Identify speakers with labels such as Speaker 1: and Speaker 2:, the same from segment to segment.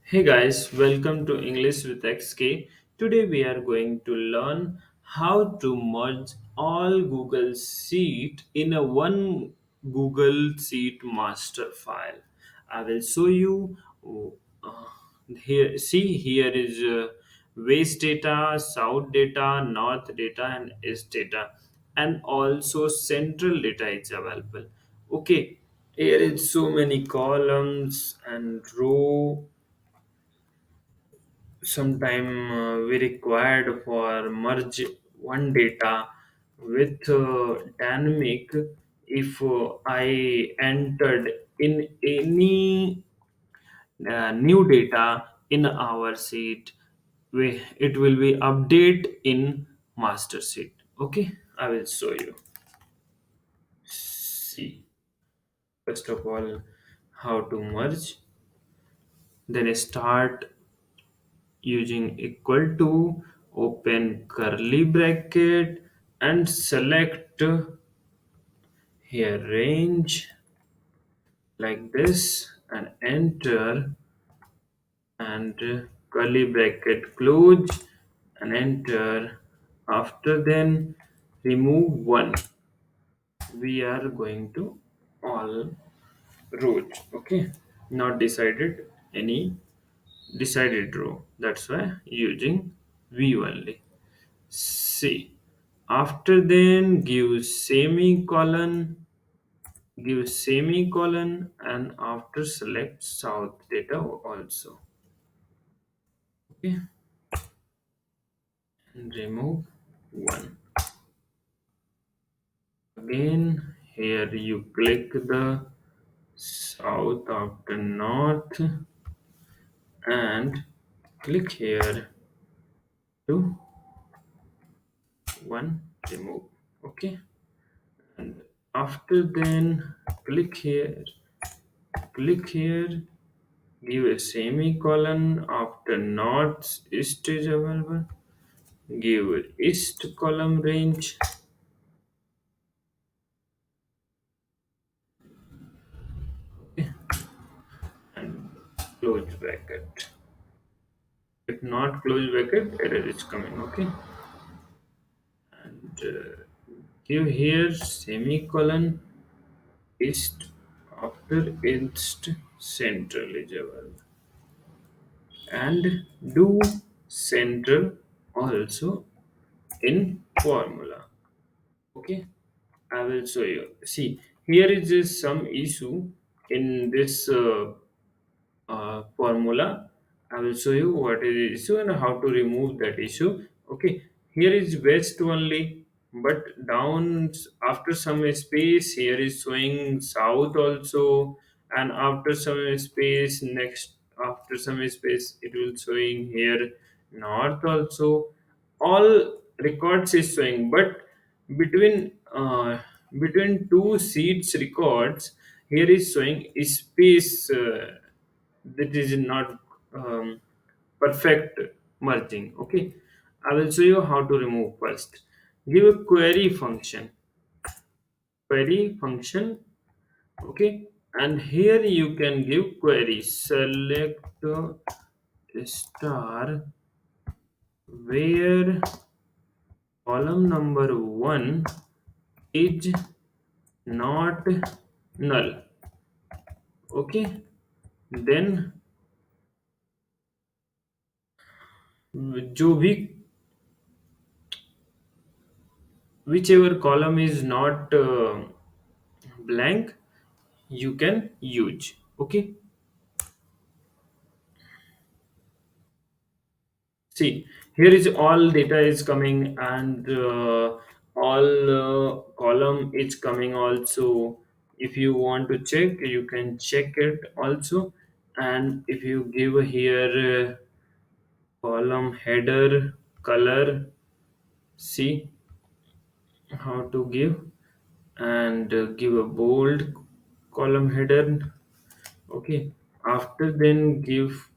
Speaker 1: Hey guys, welcome to English with XK. Today we are going to learn how to merge all Google Sheet in a one Google Sheet master file. I will show you uh, here. See, here is west data, south data, north data, and east data, and also central data is available. Okay, here is so many columns and row sometime we required for merge one data with dynamic. If I entered in any new data in our sheet, it will be update in master sheet. Okay, I will show you. See, first of all, how to merge, then start using equal to, open curly bracket, and select here range like this and enter, and curly bracket close and enter. After then remove one. We are going to all rows. Okay, not decided any decided row, that's why using v only. See, after then give semicolon, and after select south data also. Okay, and remove one. Again, here you click the south after north and click here to one remove. Okay, and after then click here, give a semicolon after north east is available, give east column range. Okay, and close bracket. If not close bracket, error is coming. Okay, and give here semicolon east after east central is available, and do central also in formula. Okay, I will show you. See, here is some issue in this formula. I will show you what is the issue and how to remove that issue. Okay, here is west only, but down after some space here is showing south also, and after some space next after some space it will showing here north also. All records is showing, but between between two seeds records here is showing space. That is not um, perfect merging. Okay, I will show you how to remove. First, give a query function. Okay, and here you can give query select star where column number 1 is not null. Okay, then जो भी whichever column is not blank, you can use. Okay, see, here is all data is coming, and all column is coming also. If you want to check, you can check it also. And if you give here column header color, see how to give, and give a bold column header. Okay, after then give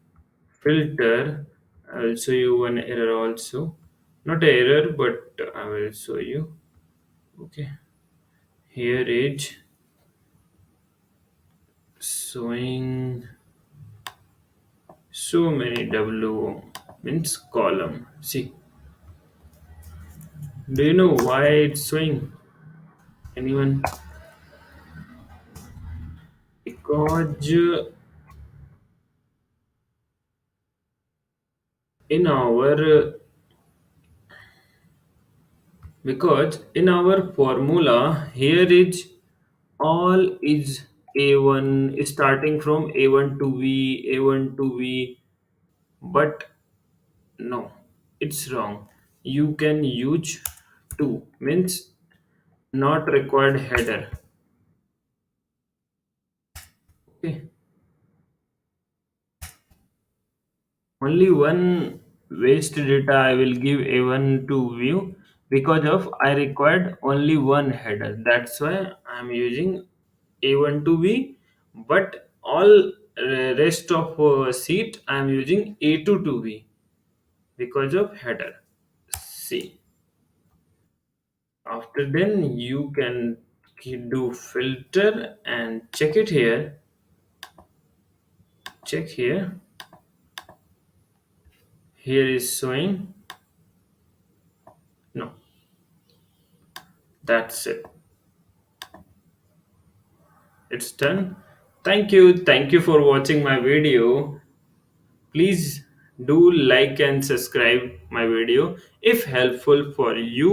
Speaker 1: filter. I will show you one error also, not a error, but I will show you. Okay, here is So many w means column. See, do you know why it's showing? Anyone? Because in our in our formula here is all is a1 starting from a1 to v, a1 to v, but no, it's wrong. You can use 2 means not required header. Okay, only one waste data I will give a1 to view because of I required only one header. That's why I'm using a1 to v, but all rest of seat I'm using a2 to v because of header. See, after then you can do filter and check it here. Check here. Here is showing no. That's it. It's done. Thank you. Thank you for watching my video. Please do like and subscribe my video if helpful for you.